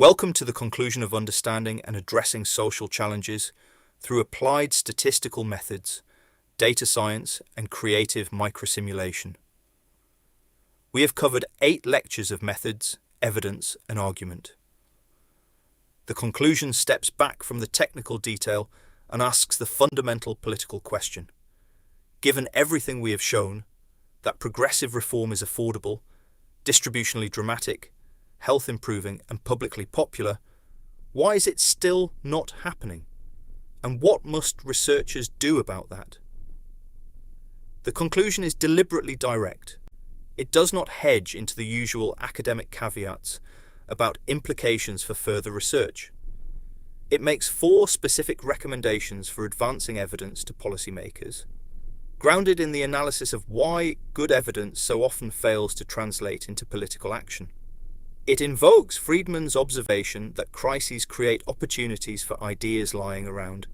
Welcome to the conclusion of understanding and addressing social challenges through applied statistical methods, data science, and creative microsimulation. We have covered 8 lectures of methods, evidence, and argument. The conclusion steps back from the technical detail and asks the fundamental political question. Given everything we have shown, that progressive reform is affordable, distributionally dramatic, health improving, and publicly popular, why is it still not happening? And what must researchers do about that? The conclusion is deliberately direct. It does not hedge into the usual academic caveats about implications for further research. It makes 4 specific recommendations for advancing evidence to policymakers, grounded in the analysis of why good evidence so often fails to translate into political action. It invokes Friedman's observation that crises create opportunities for ideas lying around,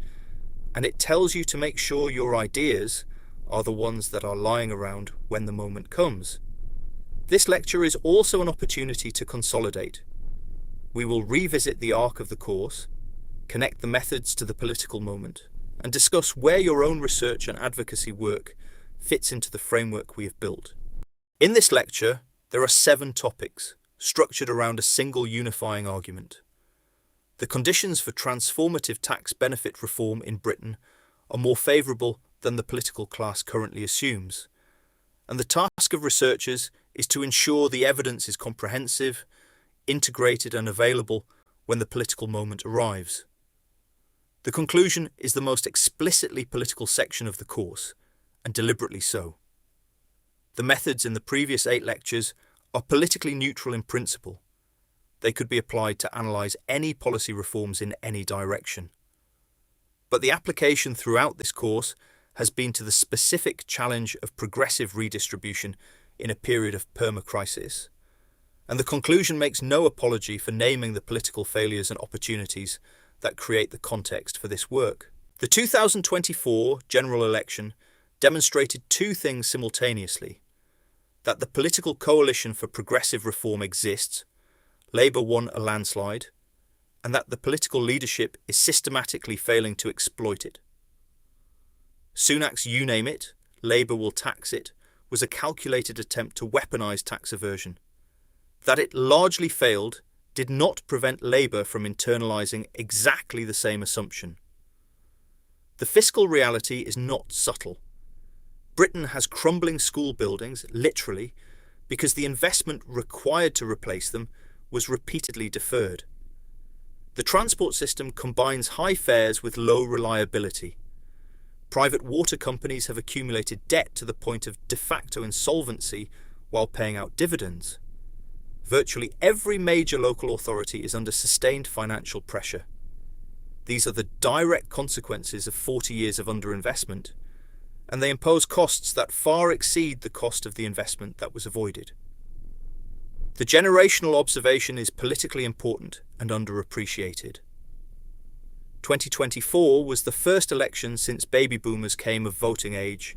and it tells you to make sure your ideas are the ones that are lying around when the moment comes. This lecture is also an opportunity to consolidate. We will revisit the arc of the course, connect the methods to the political moment, and discuss where your own research and advocacy work fits into the framework we have built. In this lecture, there are 7 topics, structured around a single unifying argument. The conditions for transformative tax benefit reform in Britain are more favourable than the political class currently assumes, and the task of researchers is to ensure the evidence is comprehensive, integrated and available when the political moment arrives. The conclusion is the most explicitly political section of the course, and deliberately so. The methods in the previous 8 lectures are politically neutral in principle. They could be applied to analyse any policy reforms in any direction. But the application throughout this course has been to the specific challenge of progressive redistribution in a period of perma-crisis, and the conclusion makes no apology for naming the political failures and opportunities that create the context for this work. The 2024 general election demonstrated 2 things simultaneously: that the political coalition for progressive reform exists, Labour won a landslide, and that the political leadership is systematically failing to exploit it. Sunak's "you name it, Labour will tax it" was a calculated attempt to weaponise tax evasion. That it largely failed did not prevent Labour from internalising exactly the same assumption. The fiscal reality is not subtle. Britain has crumbling school buildings, literally, because the investment required to replace them was repeatedly deferred. The transport system combines high fares with low reliability. Private water companies have accumulated debt to the point of de facto insolvency while paying out dividends. Virtually every major local authority is under sustained financial pressure. These are the direct consequences of 40 years of underinvestment, and they impose costs that far exceed the cost of the investment that was avoided. The generational observation is politically important and underappreciated. 2024 was the first election since baby boomers came of voting age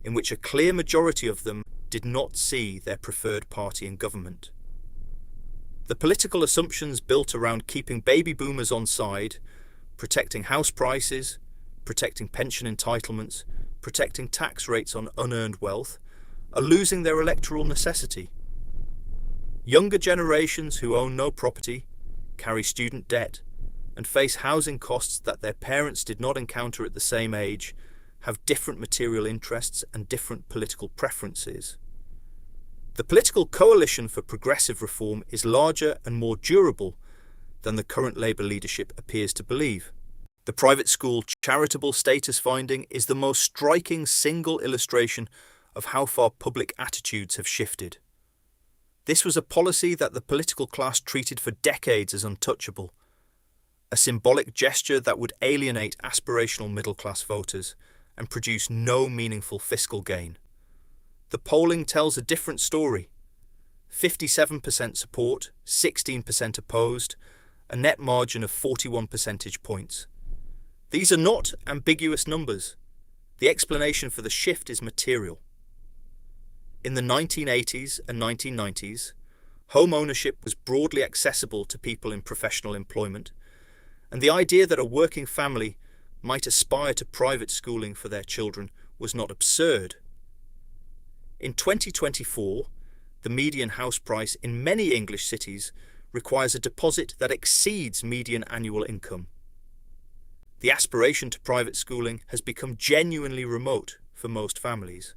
in which a clear majority of them did not see their preferred party in government. The political assumptions built around keeping baby boomers on side, protecting house prices, protecting pension entitlements, protecting tax rates on unearned wealth, are losing their electoral necessity. Younger generations who own no property, carry student debt, and face housing costs that their parents did not encounter at the same age have different material interests and different political preferences. The political coalition for progressive reform is larger and more durable than the current Labour leadership appears to believe. The private school charitable status finding is the most striking single illustration of how far public attitudes have shifted. This was a policy that the political class treated for decades as untouchable, a symbolic gesture that would alienate aspirational middle-class voters and produce no meaningful fiscal gain. The polling tells a different story. 57% support, 16% opposed, a net margin of 41 percentage points. These are not ambiguous numbers. The explanation for the shift is material. In the 1980s and 1990s, home ownership was broadly accessible to people in professional employment, and the idea that a working family might aspire to private schooling for their children was not absurd. In 2024, the median house price in many English cities requires a deposit that exceeds median annual income. The aspiration to private schooling has become genuinely remote for most families.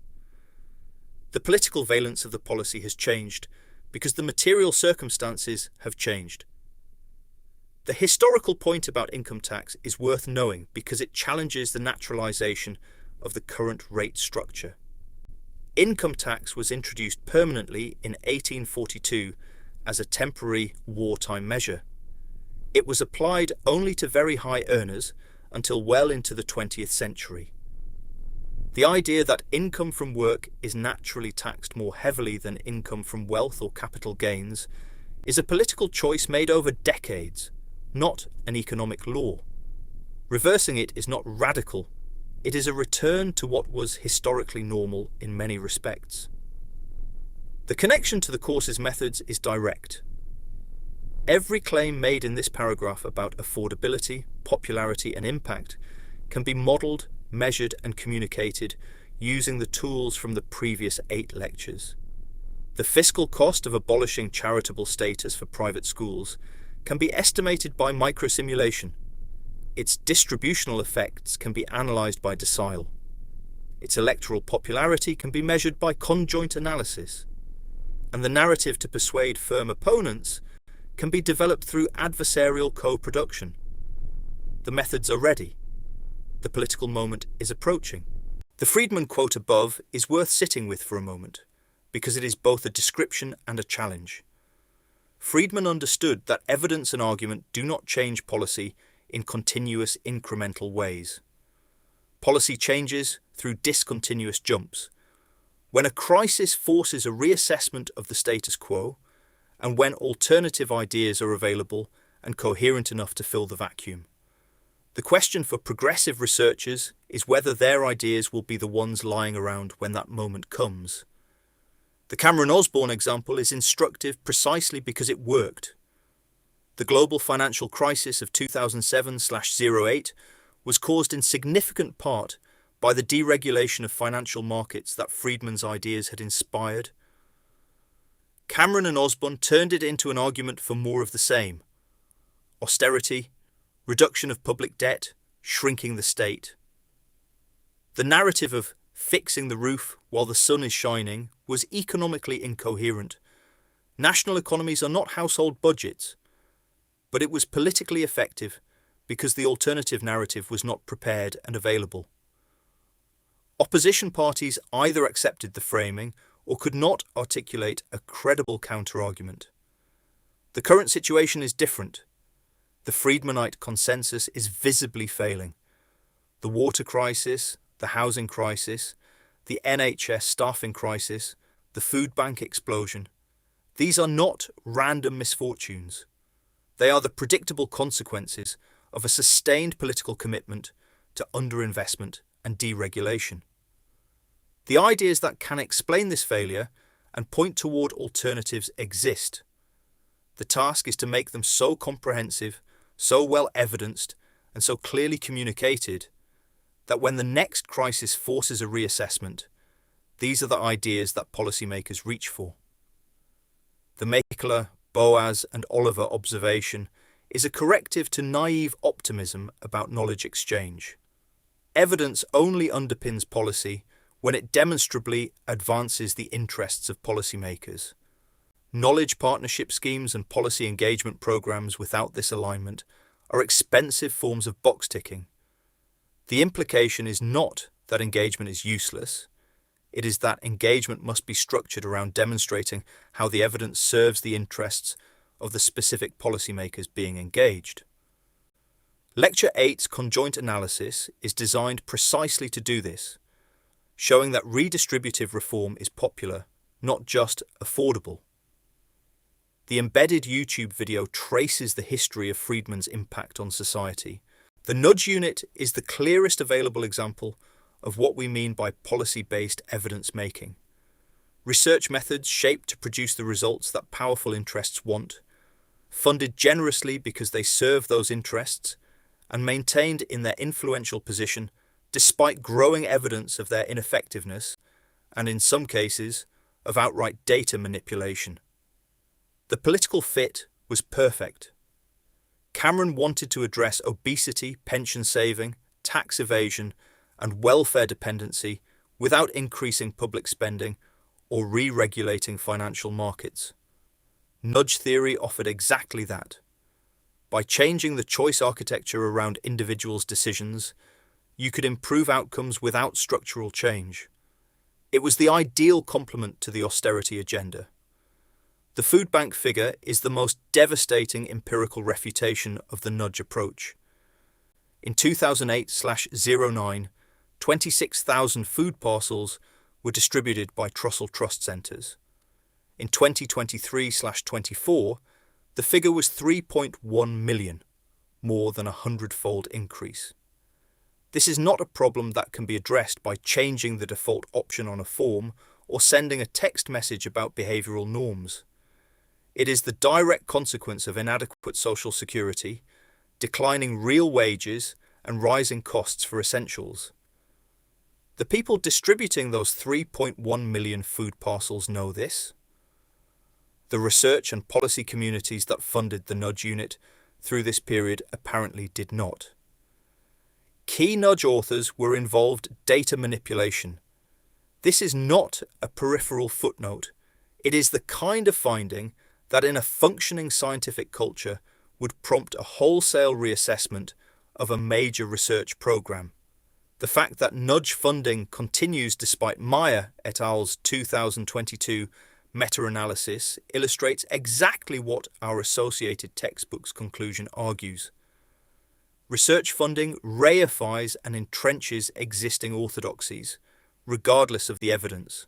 The political valence of the policy has changed because the material circumstances have changed. The historical point about income tax is worth knowing because it challenges the naturalisation of the current rate structure. Income tax was introduced permanently in 1842 as a temporary wartime measure. It was applied only to very high earners until well into the 20th century. The idea that income from work is naturally taxed more heavily than income from wealth or capital gains is a political choice made over decades, not an economic law. Reversing it is not radical. It is a return to what was historically normal in many respects. The connection to the course's methods is direct. Every claim made in this paragraph about affordability, popularity, and impact can be modelled, measured, and communicated using the tools from the previous 8 lectures. The fiscal cost of abolishing charitable status for private schools can be estimated by microsimulation. Its distributional effects can be analysed by decile. Its electoral popularity can be measured by conjoint analysis. And the narrative to persuade firm opponents can be developed through adversarial co-production. The methods are ready. The political moment is approaching. The Friedman quote above is worth sitting with for a moment, because it is both a description and a challenge. Friedman understood that evidence and argument do not change policy in continuous incremental ways. Policy changes through discontinuous jumps. When a crisis forces a reassessment of the status quo, and when alternative ideas are available and coherent enough to fill the vacuum. The question for progressive researchers is whether their ideas will be the ones lying around when that moment comes. The Cameron Osborne example is instructive precisely because it worked. The global financial crisis of 2007/08 was caused in significant part by the deregulation of financial markets that Friedman's ideas had inspired. Cameron and Osborne turned it into an argument for more of the same: austerity, reduction of public debt, shrinking the state. The narrative of fixing the roof while the sun is shining was economically incoherent. National economies are not household budgets, but it was politically effective because the alternative narrative was not prepared and available. Opposition parties either accepted the framing or could not articulate a credible counter-argument. The current situation is different. The Friedmanite consensus is visibly failing. The water crisis, the housing crisis, the NHS staffing crisis, the food bank explosion. These are not random misfortunes. They are the predictable consequences of a sustained political commitment to underinvestment and deregulation. The ideas that can explain this failure and point toward alternatives exist. The task is to make them so comprehensive, so well evidenced, and so clearly communicated that when the next crisis forces a reassessment, these are the ideas that policymakers reach for. The Mekler, Boas, and Oliver observation is a corrective to naive optimism about knowledge exchange. Evidence only underpins policy when it demonstrably advances the interests of policymakers. Knowledge partnership schemes and policy engagement programs without this alignment are expensive forms of box ticking. The implication is not that engagement is useless. It is that engagement must be structured around demonstrating how the evidence serves the interests of the specific policymakers being engaged. Lecture 8's conjoint analysis is designed precisely to do this, showing that redistributive reform is popular, not just affordable. The embedded YouTube video traces the history of Friedman's impact on society. The nudge unit is the clearest available example of what we mean by policy-based evidence-making. Research methods shaped to produce the results that powerful interests want, funded generously because they serve those interests, and maintained in their influential position despite growing evidence of their ineffectiveness and, in some cases, of outright data manipulation. The political fit was perfect. Cameron wanted to address obesity, pension saving, tax evasion, and welfare dependency without increasing public spending or re-regulating financial markets. Nudge theory offered exactly that. By changing the choice architecture around individuals' decisions, you could improve outcomes without structural change. It was the ideal complement to the austerity agenda. The food bank figure is the most devastating empirical refutation of the nudge approach. In 2008/09, 26,000 food parcels were distributed by Trussell Trust Centres. In 2023/24, the figure was 3.1 million, more than a 100-fold increase. This is not a problem that can be addressed by changing the default option on a form or sending a text message about behavioural norms. It is the direct consequence of inadequate social security, declining real wages, and rising costs for essentials. The people distributing those 3.1 million food parcels know this. The research and policy communities that funded the Nudge Unit through this period apparently did not. Key Nudge authors were involved data manipulation. This is not a peripheral footnote. It is the kind of finding that in a functioning scientific culture would prompt a wholesale reassessment of a major research program. The fact that nudge funding continues despite Meyer et al.'s 2022 meta-analysis illustrates exactly what our Associated Textbooks conclusion argues. Research funding reifies and entrenches existing orthodoxies, regardless of the evidence.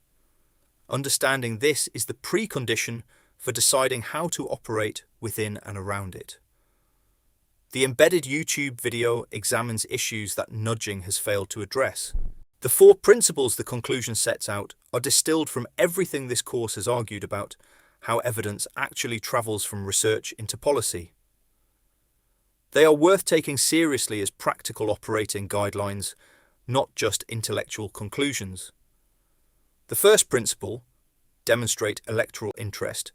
Understanding this is the precondition for deciding how to operate within and around it. The embedded YouTube video examines issues that nudging has failed to address. The 4 principles the conclusion sets out are distilled from everything this course has argued about how evidence actually travels from research into policy. They are worth taking seriously as practical operating guidelines, not just intellectual conclusions. The first principle, demonstrate electoral interest,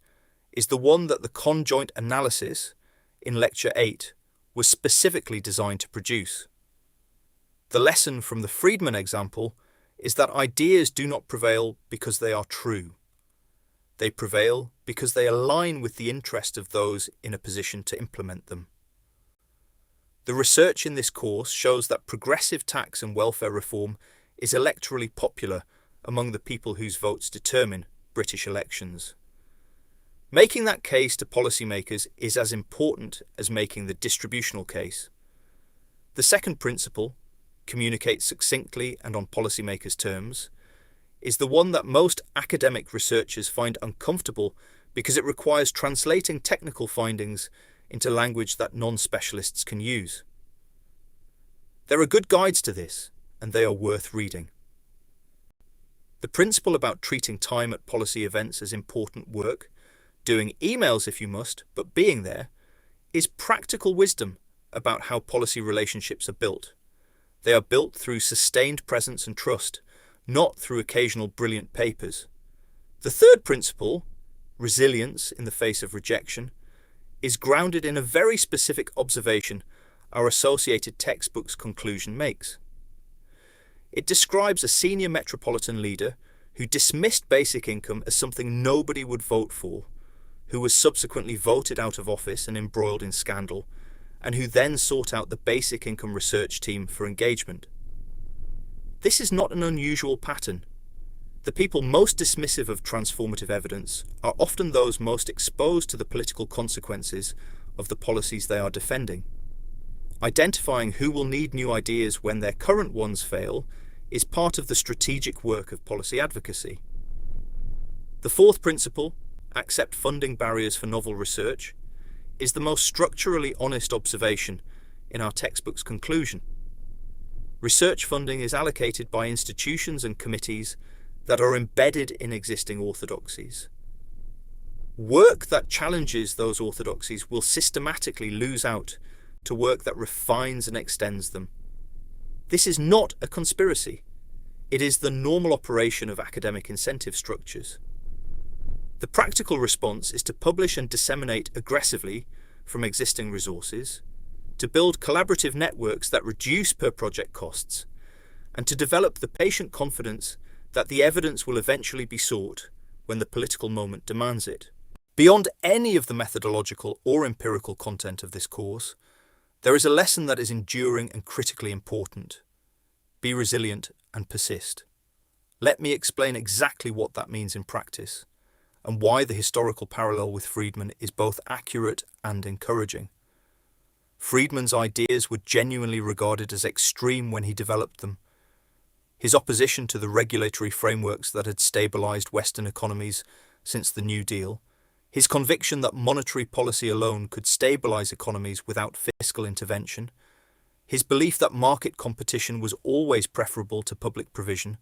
is the one that the conjoint analysis in Lecture 8 was specifically designed to produce. The lesson from the Friedman example is that ideas do not prevail because they are true. They prevail because they align with the interest of those in a position to implement them. The research in this course shows that progressive tax and welfare reform is electorally popular among the people whose votes determine British elections. Making that case to policymakers is as important as making the distributional case. The second principle, communicate succinctly and on policymakers' terms, is the one that most academic researchers find uncomfortable because it requires translating technical findings into language that non-specialists can use. There are good guides to this, and they are worth reading. The principle about treating time at policy events as important work, doing emails if you must, but being there, is practical wisdom about how policy relationships are built. They are built through sustained presence and trust, not through occasional brilliant papers. The third principle, resilience in the face of rejection, is grounded in a very specific observation our Associated Textbooks conclusion makes. It describes a senior metropolitan leader who dismissed basic income as something nobody would vote for, who was subsequently voted out of office and embroiled in scandal, and who then sought out the basic income research team for engagement. This is not an unusual pattern. The people most dismissive of transformative evidence are often those most exposed to the political consequences of the policies they are defending. Identifying who will need new ideas when their current ones fail is part of the strategic work of policy advocacy. The fourth principle, accept funding barriers for novel research, is the most structurally honest observation in our textbook's conclusion. Research funding is allocated by institutions and committees that are embedded in existing orthodoxies. Work that challenges those orthodoxies will systematically lose out to work that refines and extends them. This is not a conspiracy. It is the normal operation of academic incentive structures. The practical response is to publish and disseminate aggressively from existing resources, to build collaborative networks that reduce per-project costs, and to develop the patient confidence that the evidence will eventually be sought when the political moment demands it. Beyond any of the methodological or empirical content of this course, there is a lesson that is enduring and critically important. Be resilient and persist. Let me explain exactly what that means in practice, and why the historical parallel with Friedman is both accurate and encouraging. Friedman's ideas were genuinely regarded as extreme when he developed them. His opposition to the regulatory frameworks that had stabilized Western economies since the New Deal, his conviction that monetary policy alone could stabilize economies without fiscal intervention, his belief that market competition was always preferable to public provision.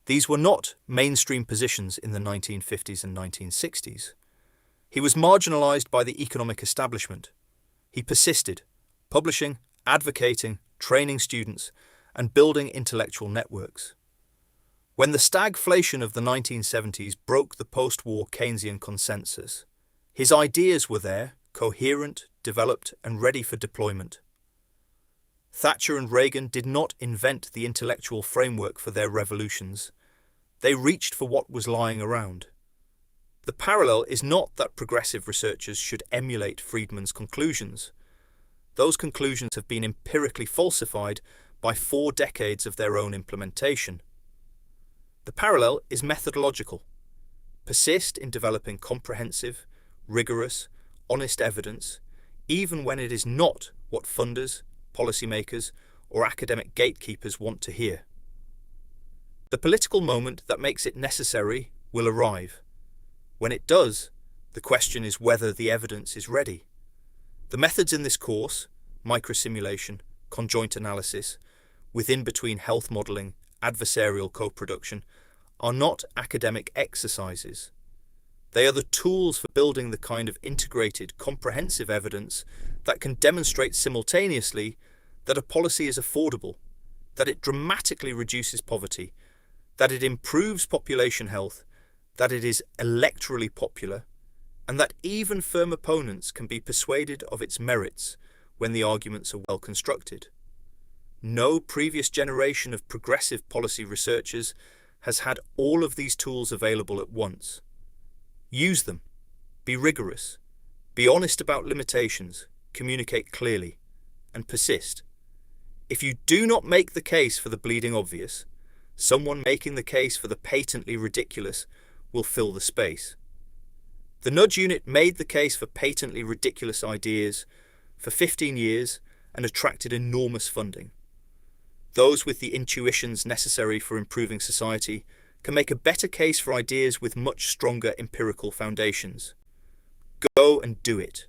These were not mainstream positions in the 1950s and 1960s. He was marginalized by the economic establishment. He persisted, publishing, advocating, training students, and building intellectual networks. When the stagflation of the 1970s broke the post-war Keynesian consensus, his ideas were there, coherent, developed, and ready for deployment. Thatcher and Reagan did not invent the intellectual framework for their revolutions. They reached for what was lying around. The parallel is not that progressive researchers should emulate Friedman's conclusions. Those conclusions have been empirically falsified by 4 decades of their own implementation. The parallel is methodological. Persist in developing comprehensive, rigorous, honest evidence, even when it is not what funders, policymakers, or academic gatekeepers want to hear. The political moment that makes it necessary will arrive. When it does, the question is whether the evidence is ready. The methods in this course, microsimulation, conjoint analysis, within-between health modelling, adversarial co-production, are not academic exercises. They are the tools for building the kind of integrated, comprehensive evidence that can demonstrate simultaneously that a policy is affordable, that it dramatically reduces poverty, that it improves population health, that it is electorally popular, and that even firm opponents can be persuaded of its merits when the arguments are well constructed. No previous generation of progressive policy researchers has had all of these tools available at once. Use them. Be rigorous. Be honest about limitations. Communicate clearly. And persist. If you do not make the case for the bleeding obvious, someone making the case for the patently ridiculous will fill the space. The Nudge Unit made the case for patently ridiculous ideas for 15 years and attracted enormous funding. Those with the intuitions necessary for improving society can make a better case for ideas with much stronger empirical foundations. Go and do it.